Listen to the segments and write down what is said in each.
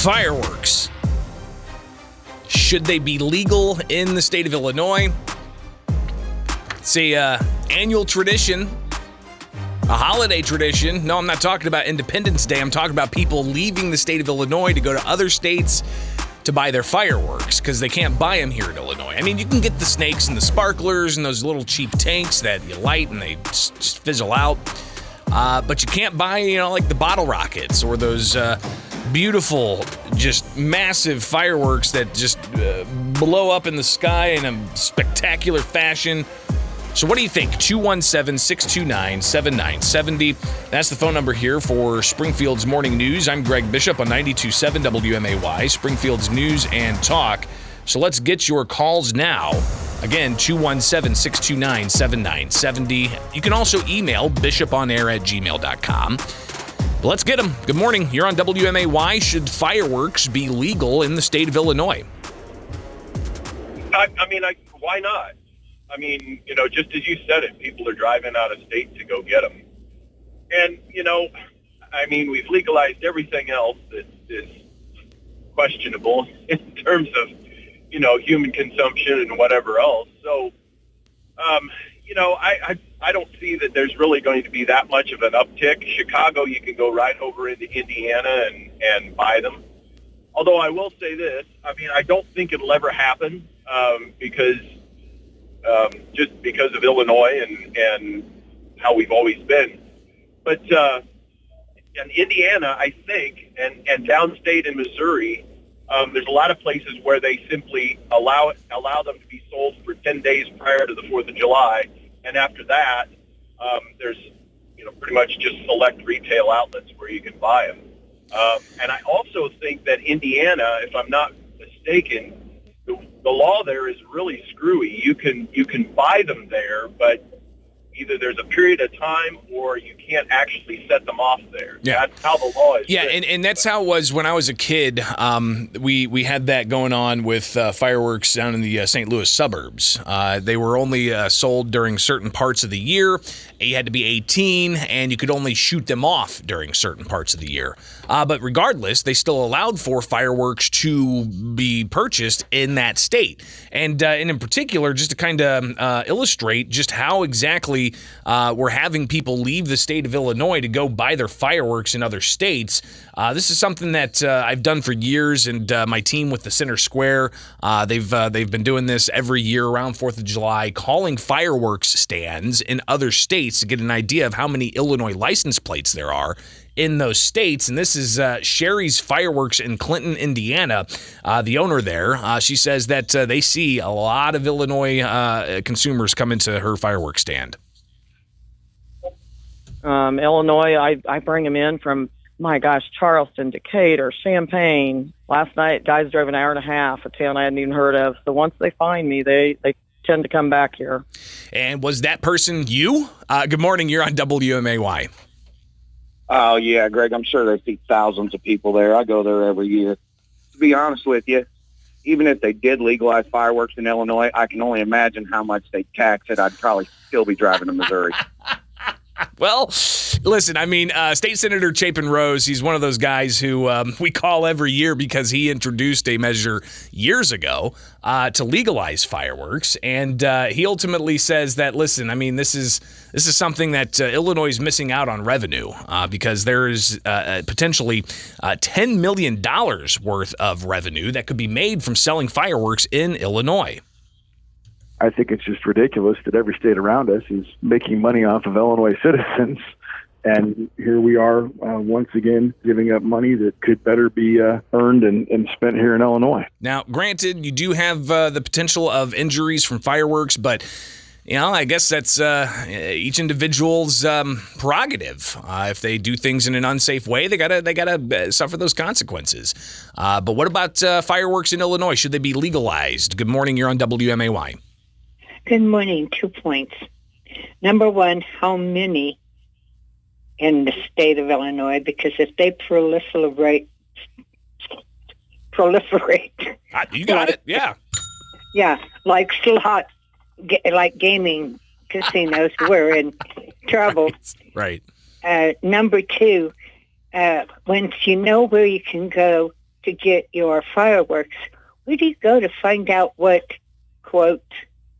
Fireworks. Should they be legal in the state of Illinois? It's a annual tradition, a holiday tradition. No, I'm not talking about Independence Day. I'm talking about people leaving the state of Illinois to go to other states to buy their fireworks because they can't buy them here in Illinois. I mean, you can get the snakes and the sparklers and those little cheap tanks that you light and they just fizzle out. But you can't buy, like the bottle rockets or those beautiful, just massive fireworks that just blow up in the sky in a spectacular fashion. So what do you think? 217-629-7970. That's the phone number here for Springfield's Morning News. I'm Greg Bishop on 92.7 WMAY, Springfield's News and Talk. So let's get your calls now. Again, 217-629-7970. You can also email bishoponair@gmail.com. But let's get them. Good morning. You're on WMAY. Should fireworks be legal in the state of Illinois? Why not? I mean, just as you said it, people are driving out of state to go get them. And, we've legalized everything else that is questionable in terms of, human consumption and whatever else. So, I don't see that there's really going to be that much of an uptick. Chicago, you can go right over into Indiana and buy them. Although I will say this, I don't think it'll ever happen because of Illinois and how we've always been. But in Indiana, I think, and downstate in Missouri, there's a lot of places where they simply allow them to be sold for 10 days prior to the 4th of July. And after that, there's, pretty much just select retail outlets where you can buy them. And I also think that Indiana, if I'm not mistaken, the law there is really screwy. You can buy them there, but either there's a period of time or you can't actually set them off there. Yeah. That's how the law is. Yeah, and that's how it was when I was a kid. We had that going on with fireworks down in the St. Louis suburbs. They were only sold during certain parts of the year. You had to be 18, and you could only shoot them off during certain parts of the year. But regardless, they still allowed for fireworks to be purchased in that state. And in particular, just to kind of illustrate just how exactly we're having people leave the state of Illinois to go buy their fireworks in other states. This is something that I've done for years, and my team with the Center Square, they've been doing this every year around 4th of July, calling fireworks stands in other states to get an idea of how many Illinois license plates there are in those states. And this is Sherry's Fireworks in Clinton, Indiana, the owner there. She says that they see a lot of Illinois consumers come into her fireworks stand. Illinois, I bring them in from, my gosh, Charleston, Decatur, Champaign. Last night, guys drove an hour and a half, a town I hadn't even heard of. So once they find me, they tend to come back here. And was that person you? Good morning. You're on WMAY. Oh, yeah, Greg, I'm sure they see thousands of people there. I go there every year. To be honest with you, even if they did legalize fireworks in Illinois, I can only imagine how much they tax it. I'd probably still be driving to Missouri. Well, listen, State Senator Chapin Rose, he's one of those guys who we call every year because he introduced a measure years ago to legalize fireworks. And he ultimately says that, listen, this is something that Illinois is missing out on revenue because there is potentially $10 million worth of revenue that could be made from selling fireworks in Illinois. I think it's just ridiculous that every state around us is making money off of Illinois citizens. And here we are once again giving up money that could better be earned and spent here in Illinois. Now, granted, you do have the potential of injuries from fireworks, but I guess that's each individual's prerogative. If they do things in an unsafe way, they gotta suffer those consequences. But what about fireworks in Illinois? Should they be legalized? Good morning. You're on WMAY. Good morning. 2 points. Number one, how many in the state of Illinois? Because if they proliferate. You got it. Yeah. Yeah, like slot, like gaming casinos, we're in trouble. Right. Number two, once you know where you can go to get your fireworks, where do you go to find out what, quote,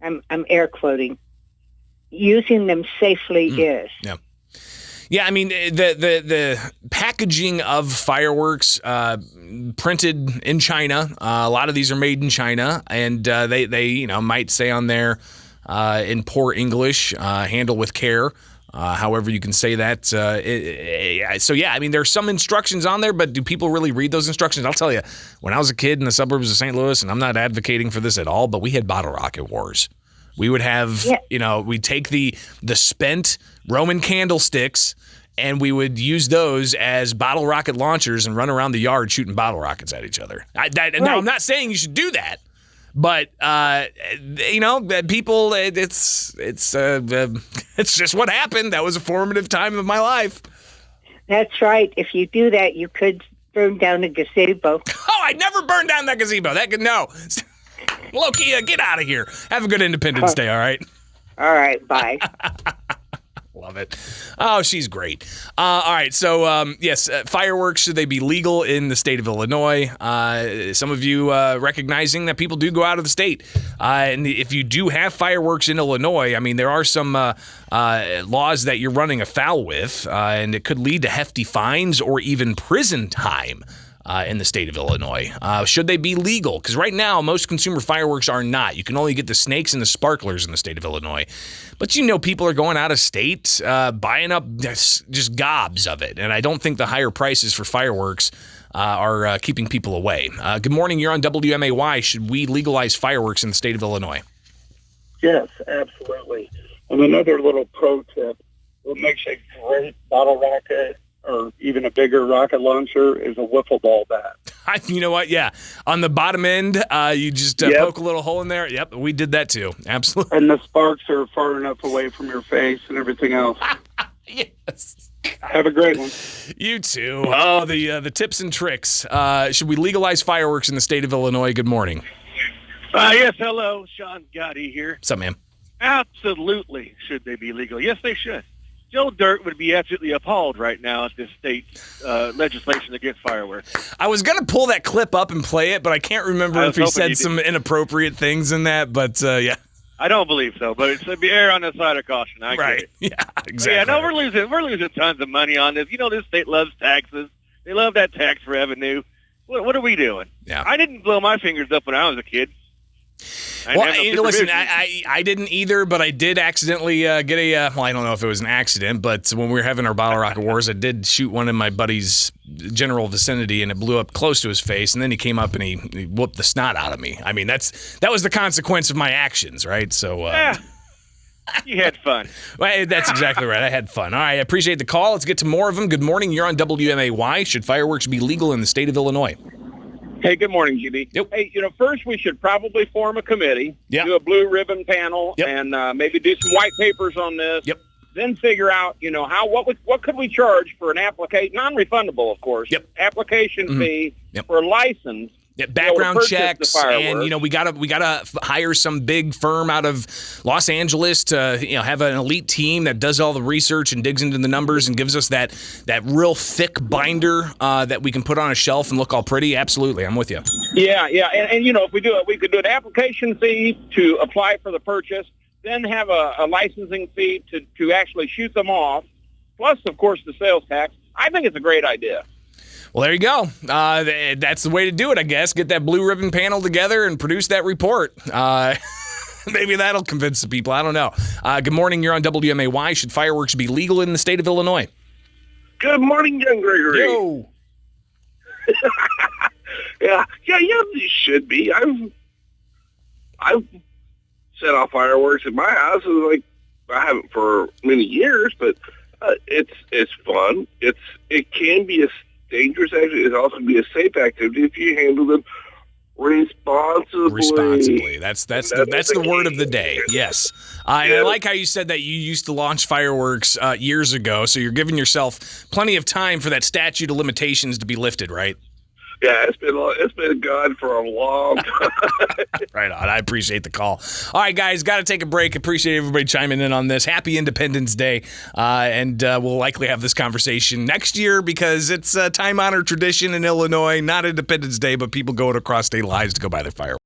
I'm air quoting, using them safely is? Yeah. Yeah, I mean, the packaging of fireworks printed in China, a lot of these are made in China, and they might say on there in poor English, handle with care, however you can say that. So, yeah, I mean, there's some instructions on there, but do people really read those instructions? I'll tell you, when I was a kid in the suburbs of St. Louis, and I'm not advocating for this at all, but we had bottle rocket wars. We would have, we'd take the spent Roman candlesticks and we would use those as bottle rocket launchers and run around the yard shooting bottle rockets at each other. Now, I'm not saying you should do that, but people, it's just what happened. That was a formative time of my life. That's right. If you do that, you could burn down a gazebo. Oh, I'd never burn down that gazebo. No. Loki, get out of here. Have a good Independence Day, all right? All right, bye. Love it. Oh, she's great. All right, so, yes, fireworks, should they be legal in the state of Illinois? Some of you recognizing that people do go out of the state. And if you do have fireworks in Illinois, I mean, there are some laws that you're running afoul with, and it could lead to hefty fines or even prison time. In the state of Illinois. Should they be legal? Because right now, most consumer fireworks are not. You can only get the snakes and the sparklers in the state of Illinois. But people are going out of state, buying up just gobs of it. And I don't think the higher prices for fireworks are keeping people away. Good morning. You're on WMAY. Should we legalize fireworks in the state of Illinois? Yes, absolutely. And another little pro tip, what makes a great bottle rocket or even a bigger rocket launcher is a wiffle ball bat. You know what? Yeah. On the bottom end, you just poke a little hole in there. Yep, we did that too. Absolutely. And the sparks are far enough away from your face and everything else. Yes. Have a great one. You too. Oh, the tips and tricks. Should we legalize fireworks in the state of Illinois? Good morning. Yes, hello. Sean Gotti here. What's up, man? Absolutely should they be legal. Yes, they should. Joe Dirt would be absolutely appalled right now at this state legislation against fireworks. I was going to pull that clip up and play it, but I can't remember if he said some inappropriate things in that. But, yeah. I don't believe so, but it's be err on the side of caution. I get it. Yeah, exactly. But yeah, no, we're losing tons of money on this. This state loves taxes. They love that tax revenue. What are we doing? Yeah. I didn't blow my fingers up when I was a kid. Listen, I didn't either, but I did accidentally get I don't know if it was an accident, but when we were having our bottle rocket wars, I did shoot one in my buddy's general vicinity, and it blew up close to his face, and then he came up and he whooped the snot out of me. I mean, that was the consequence of my actions, right? So, you had fun. Well, that's exactly right. I had fun. All right, I appreciate the call. Let's get to more of them. Good morning. You're on WMAY. Should fireworks be legal in the state of Illinois? Hey, good morning, GB. Yep. Hey, first we should probably form a committee, do a blue ribbon panel, and maybe do some white papers on this. Yep. Then figure out, what could we charge for an application, non-refundable, of course. Yep. Application fee for a license. Yeah, background checks, and we gotta hire some big firm out of Los Angeles to have an elite team that does all the research and digs into the numbers and gives us that real thick binder that we can put on a shelf and look all pretty. Absolutely, I'm with you. Yeah, and if we do it, we could do an application fee to apply for the purchase, then have a licensing fee to actually shoot them off, plus of course the sales tax. I think it's a great idea. Well, there you go. That's the way to do it, I guess. Get that blue ribbon panel together and produce that report. Maybe that'll convince the people. I don't know. Good morning. You're on WMAY. Should fireworks be legal in the state of Illinois? Good morning, young Gregory. Yo. Yeah, they should be. I've set off fireworks at my house. I haven't for many years, but it's fun. It can be a dangerous activity. It also can be a safe activity if you handle them responsibly. That's the word of the day. Yes. And I like how you said that you used to launch fireworks years ago, so you're giving yourself plenty of time for that statute of limitations to be lifted, right? Yeah, it's been gone for a long time. Right on. I appreciate the call. All right, guys, got to take a break. Appreciate everybody chiming in on this. Happy Independence Day. And we'll likely have this conversation next year because it's a time-honored tradition in Illinois, not Independence Day, but people going across state lines to go buy their fireworks.